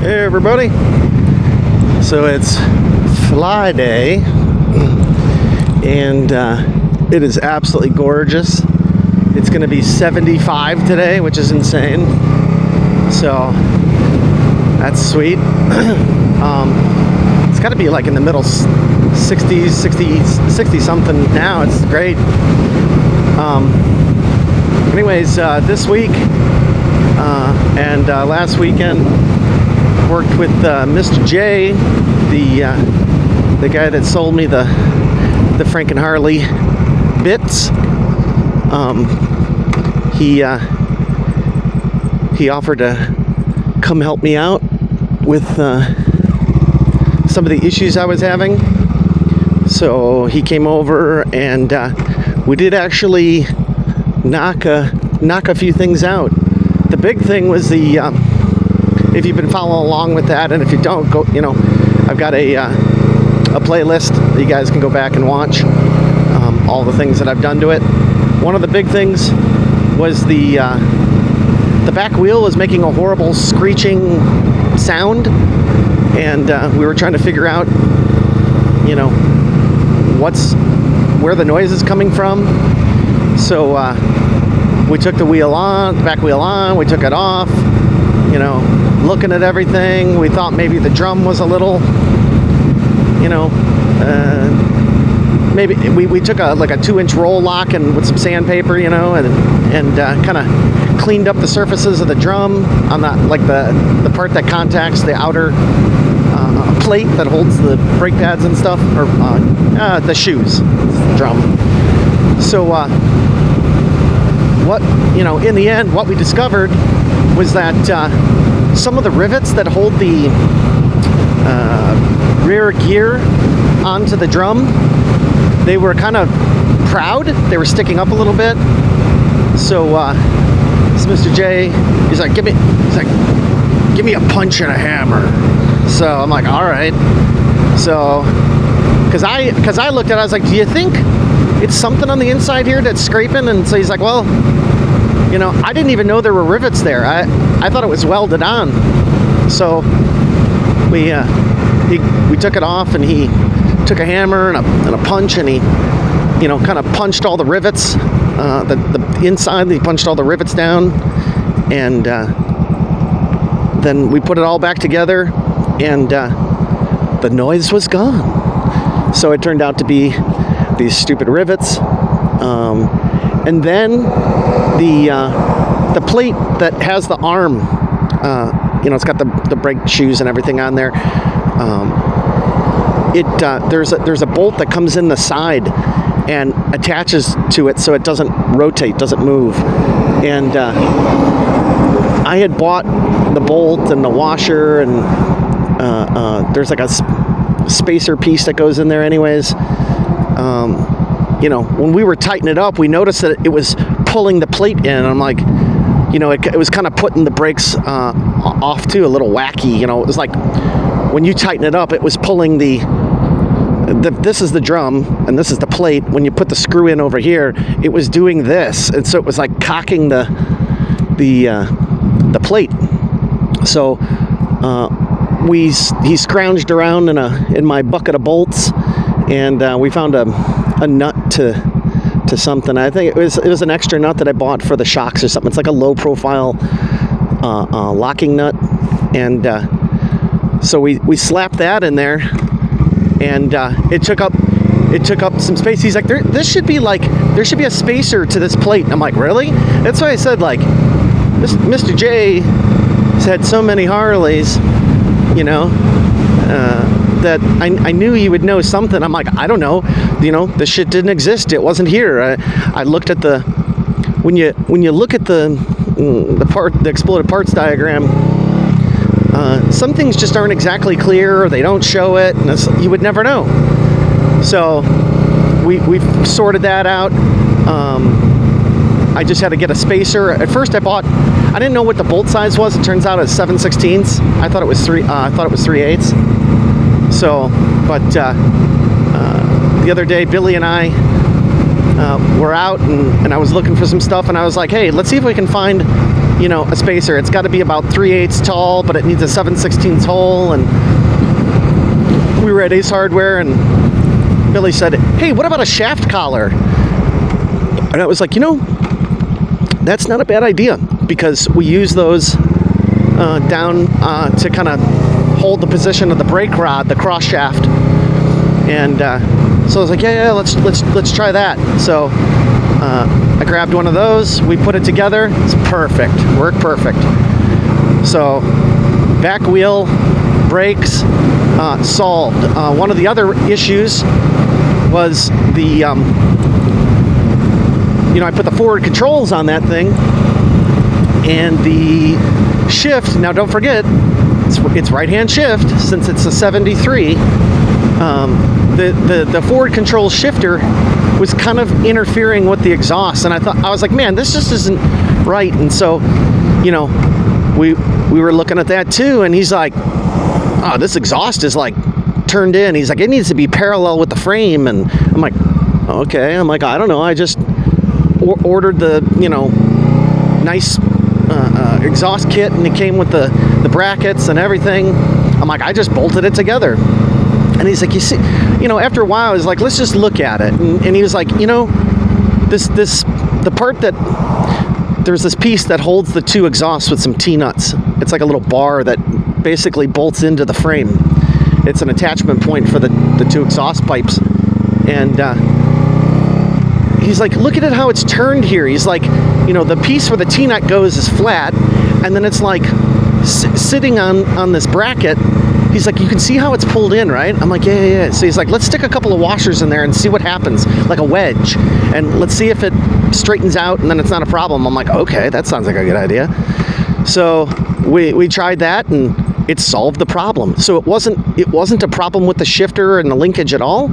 Hey everybody, so it's Fly Day and it is absolutely gorgeous. It's going to be 75 today, which is insane, so that's sweet. It's got to be like in the middle 60s, 60 something now. It's great. Anyways, this week and last weekend worked with Mr. J, the guy that sold me the Frank and Harley bits. He offered to come help me out with some of the issues I was having. So he came over and we did actually knock a few things out. The big thing was if you've been following along with that, and if you don't, go, I've got a playlist that you guys can go back and watch all the things that I've done to it. One of the big things was the back wheel was making a horrible screeching sound, and we were trying to figure out, where the noise is coming from. So we took the back wheel on, we took it off, looking at everything. We thought maybe the drum was a little, maybe we took a 2-inch roll lock and with some sandpaper, and kind of cleaned up the surfaces of the drum on the part that contacts the outer plate that holds the brake pads and stuff, or the shoes, the drum. So in the end, what we discovered was that some of the rivets that hold the rear gear onto the drum, they were kind of proud. They were sticking up a little bit. So Mr. J, he's like, give me a punch and a hammer. So I'm like, all right. So, because I looked at it, I was like, do you think it's something on the inside here that's scraping? And so he's like, well, I didn't even know there were rivets there. I thought it was welded on. So we took it off, and he took a hammer and a punch, and he kind of punched all the rivets, the inside. He punched all the rivets down, and then we put it all back together, and the noise was gone. So it turned out to be these stupid rivets, and then the plate that has the arm, it's got the brake shoes and everything on there. There's a bolt that comes in the side and attaches to it so it doesn't rotate, doesn't move. And I had bought the bolt and the washer, and there's like a spacer piece that goes in there anyways. When we were tightening it up, we noticed that it was pulling the plate in, and I'm like, it was kind of putting the brakes off too, a little wacky. It was like when you tighten it up, it was pulling this is the drum and this is the plate. When you put the screw in over here, it was doing this, and so it was like cocking the plate. So he scrounged around in my bucket of bolts, and we found a nut to something. I think it was an extra nut that I bought for the shocks or something. It's like a low profile locking nut, and so we slapped that in there, and it took up some space. He's like, there should be a spacer to this plate. And I'm like, really? That's why I said, like, Mr. J has had so many Harleys, that I knew he would know something. I'm like, I don't know, this shit didn't exist. It wasn't here. I looked at when you look at the exploded parts diagram, some things just aren't exactly clear, or they don't show it, and you would never know. So we've sorted that out. I just had to get a spacer. At first I didn't know what the bolt size was. It turns out it's 7/16. I thought it was 3/8. So, but the other day, Billy and I were out, and I was looking for some stuff, and I was like, hey, let's see if we can find, you know, a spacer. It's got to be about 3/8 tall, but it needs a 7/16 hole. And we were at Ace Hardware, and Billy said, hey, what about a shaft collar? And I was like, you know, that's not a bad idea, because we use those down to kind of hold the position of the brake rod, the cross shaft. And so I was like, yeah, let's try that. So I grabbed one of those, we put it together, it's perfect, worked perfect. So back wheel, brakes, solved. One of the other issues was the, you know, I put the forward controls on that thing, and the shift, now don't forget, it's right-hand shift, since it's a 73. The forward control shifter was kind of interfering with the exhaust, and I was like, man, this just isn't right. And so, you know, we were looking at that too, and he's like, oh, this exhaust is like turned in. He's like, it needs to be parallel with the frame. And I'm like, okay. I'm like, I don't know, I just ordered the, you know, nice exhaust kit, and it came with the brackets and everything. I'm like, I just bolted it together. And he's like, you see, you know, after a while, I was like, let's just look at it. And he was like, you know, the part that, there's this piece that holds the two exhausts with some T-nuts. It's like a little bar that basically bolts into the frame. It's an attachment point for the two exhaust pipes. And he's like, look at it, how it's turned here. He's like, you know, the piece where the T-nut goes is flat, and then it's like sitting on this bracket. He's like, you can see how it's pulled in, right? I'm like, yeah. So he's like, let's stick a couple of washers in there and see what happens, like a wedge, and let's see if it straightens out, and then it's not a problem. I'm like, okay, that sounds like a good idea. So we tried that, and it solved the problem. So it wasn't a problem with the shifter and the linkage at all.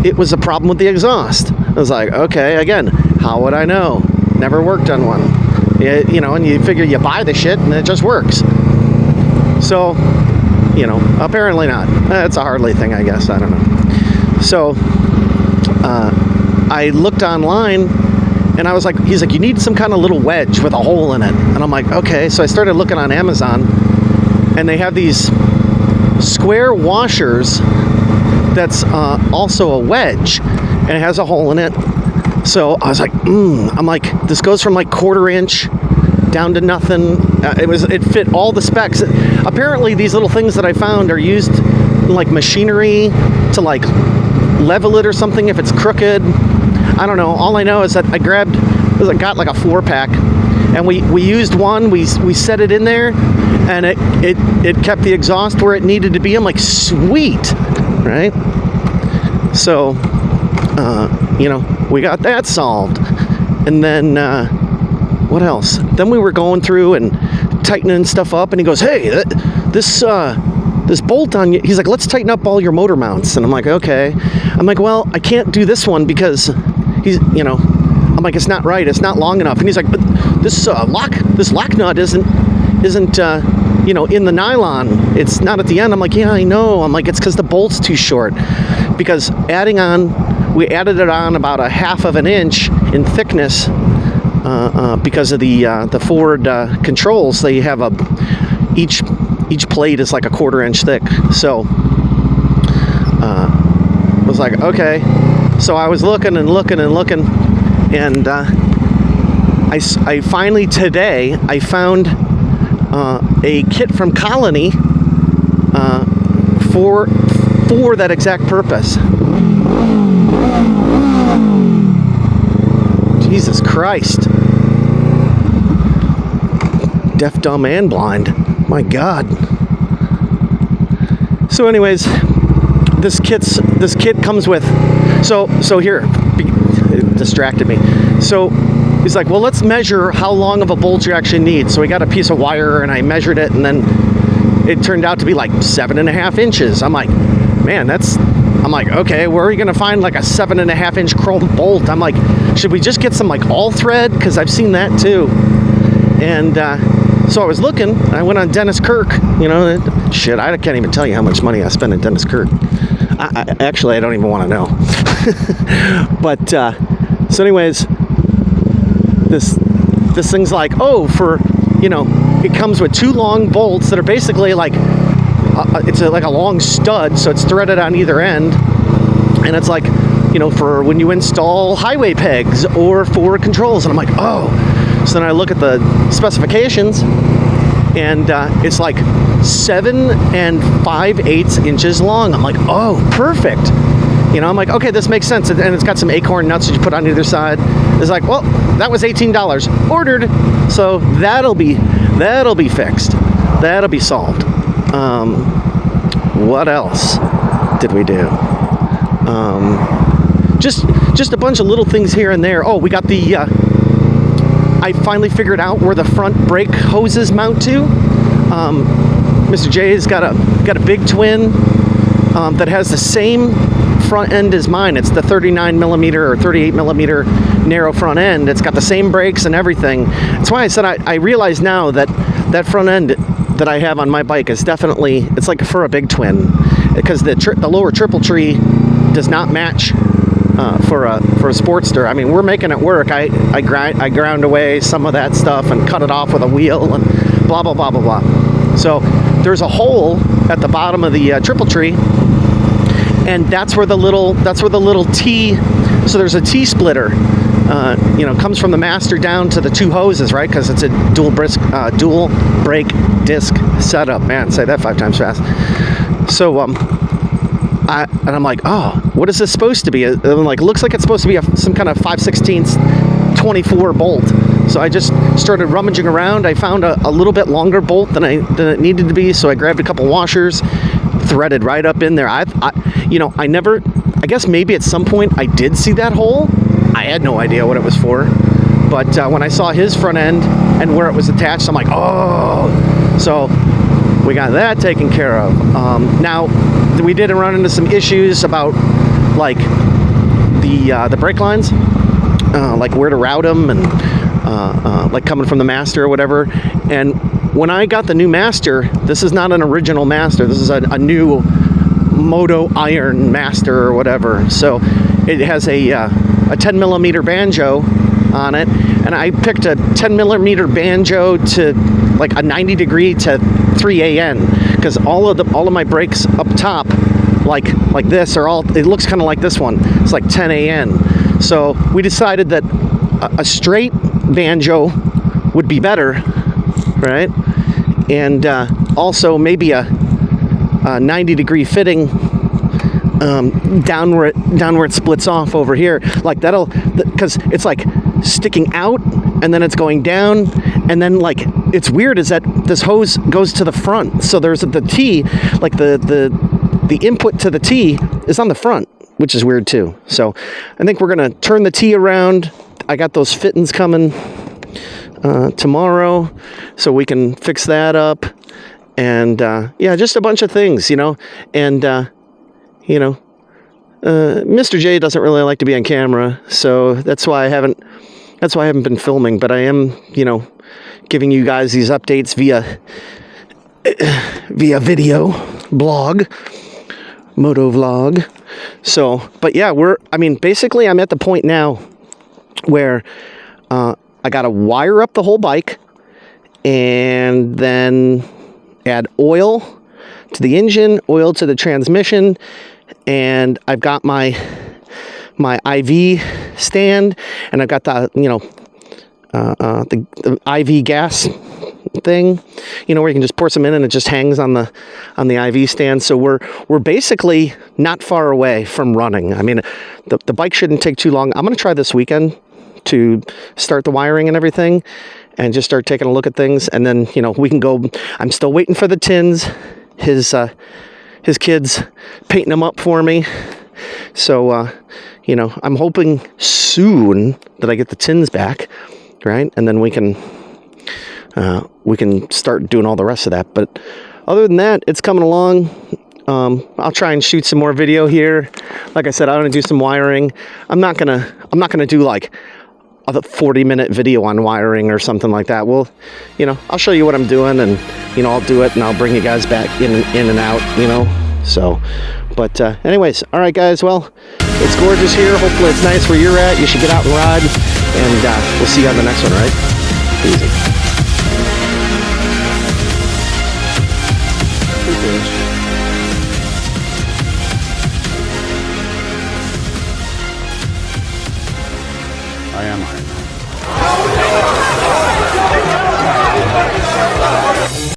It was a problem with the exhaust. I was like, okay, again, how would I know? Never worked on one. You know, and you figure you buy the shit and it just works. So, you know, apparently not. It's a Harley thing, I guess. I don't know. So I looked online, and I was like, he's like, you need some kind of little wedge with a hole in it. And I'm like, okay. So I started looking on Amazon, and they have these square washers that's also a wedge, and it has a hole in it. So I was like, I'm like, this goes from like 1/4 inch down to nothing. It fit all the specs. Apparently these little things that I found are used in like machinery to like level it or something if it's crooked. I don't know. All I know is that I got like a 4-pack, and we used one. We set it in there, and it kept the exhaust where it needed to be. I'm like, sweet, right? So you know, we got that solved. And then what else? Then we were going through and tightening stuff up, and he goes, hey, this bolt on you, he's like, let's tighten up all your motor mounts. And I'm like, okay. I'm like, well, I can't do this one because he's, you know, I'm like, it's not right, it's not long enough. And he's like, but this lock nut isn't you know, in the nylon, it's not at the end. I'm like, yeah, I know. I'm like, it's because the bolt's too short. Because we added it on about 1/2 inch in thickness because of the forward controls. They have each plate is like 1/4 inch thick. So I was like, okay. So I was looking, and I finally today I found a kit from Colony for that exact purpose. Jesus Christ. Deaf, dumb, and blind. My God. So anyways, this kit comes with, so here, it distracted me. So he's like, well, let's measure how long of a bolt you actually need. So we got a piece of wire, and I measured it, and then it turned out to be like 7.5 inches. I'm like, man, I'm like, okay, where are you gonna find like a 7.5 inch chrome bolt? I'm like, should we just get some like all thread? Because I've seen that too. And so I was looking, I went on Dennis Kirk, you know, shit, I can't even tell you how much money I spent at Dennis Kirk. Actually, I don't even want to know. But so anyways, this thing's like, oh, for you know, it comes with 2 long bolts that are basically like, it's like a long stud, so it's threaded on either end. And it's like, you know, for when you install highway pegs or for controls. And I'm like, oh. So then I look at the specifications, and it's like 7 5/8 inches long. I'm like, oh, perfect. You know, I'm like, okay, this makes sense. And it's got some acorn nuts that you put on either side. It's like, well, that was $18 ordered, so that'll be fixed. That'll be solved. What else did we do? Just a bunch of little things here and there. Oh, we got the. I finally figured out where the front brake hoses mount to. Mr. J's got a big twin that has the same front end as mine. It's the 39 millimeter or 38 millimeter narrow front end. It's got the same brakes and everything. That's why I said I realize now that front end that I have on my bike is definitely, it's like for a big twin, because the lower triple tree does not match for a Sportster. I mean, we're making it work. I ground away some of that stuff and cut it off with a wheel and blah blah blah blah blah. So there's a hole at the bottom of the triple tree, and that's where the little T. So there's a T splitter. You know, comes from the master down to the 2 hoses, right? Because it's a dual brake disc setup. Man, say that 5 times fast. So I'm like, oh, what is this supposed to be? I'm like, looks like it's supposed to be some kind of 5/16 24 bolt. So I just started rummaging around. I found a little bit longer bolt than it needed to be. So I grabbed a couple washers, threaded right up in there. I guess maybe at some point I did see that hole. I had no idea what it was for. But when I saw his front end and where it was attached, I'm like, oh. So we got that taken care of. Now, we did run into some issues about like the brake lines, like where to route them, and like coming from the master or whatever. And when I got the new master, this is not an original master. This is a new Moto Iron Master or whatever. So it has a 10 millimeter banjo on it, and I picked a 10 millimeter banjo to like a 90 degree to 3 AN, because all of my brakes up top, like this, are all, it looks kind of like this one. It's like 10 AN. So we decided that a straight banjo would be better, right? And also maybe a 90 degree fitting down where it splits off over here, like that'll, because it's like sticking out and then it's going down, and then like it's weird is that this hose goes to the front, so there's the T, like the input to the T is on the front, which is weird too. So I think we're gonna turn the T around. I got those fittings coming tomorrow, so we can fix that up. And yeah, just a bunch of things, you know. And Mr. J doesn't really like to be on camera, so that's why I haven't been filming. But I am, giving you guys these updates via video blog, motovlog. So, but yeah, basically I'm at the point now where I got to wire up the whole bike and then add oil to the engine, oil to the transmission, and I've got my IV stand, and I've got the IV gas thing, where you can just pour some in and it just hangs on the IV stand. So we're basically not far away from running. I mean, the bike shouldn't take too long. I'm going to try this weekend to start the wiring and everything, and just start taking a look at things, and then we can go. I'm still waiting for the tins. His kids painting them up for me, so I'm hoping soon that I get the tins back, right, and then we can start doing all the rest of that. But other than that, it's coming along. I'll try and shoot some more video here. Like I said, I want to do some wiring. I'm not gonna do like a 40-minute video on wiring or something like that. Well, I'll show you what I'm doing, and I'll do it, and I'll bring you guys back in and out, so. But anyways, all right, guys. Well, it's gorgeous here. Hopefully, it's nice where you're at. You should get out and ride, and we'll see you on the next one. All right, easy. I am Iron Man.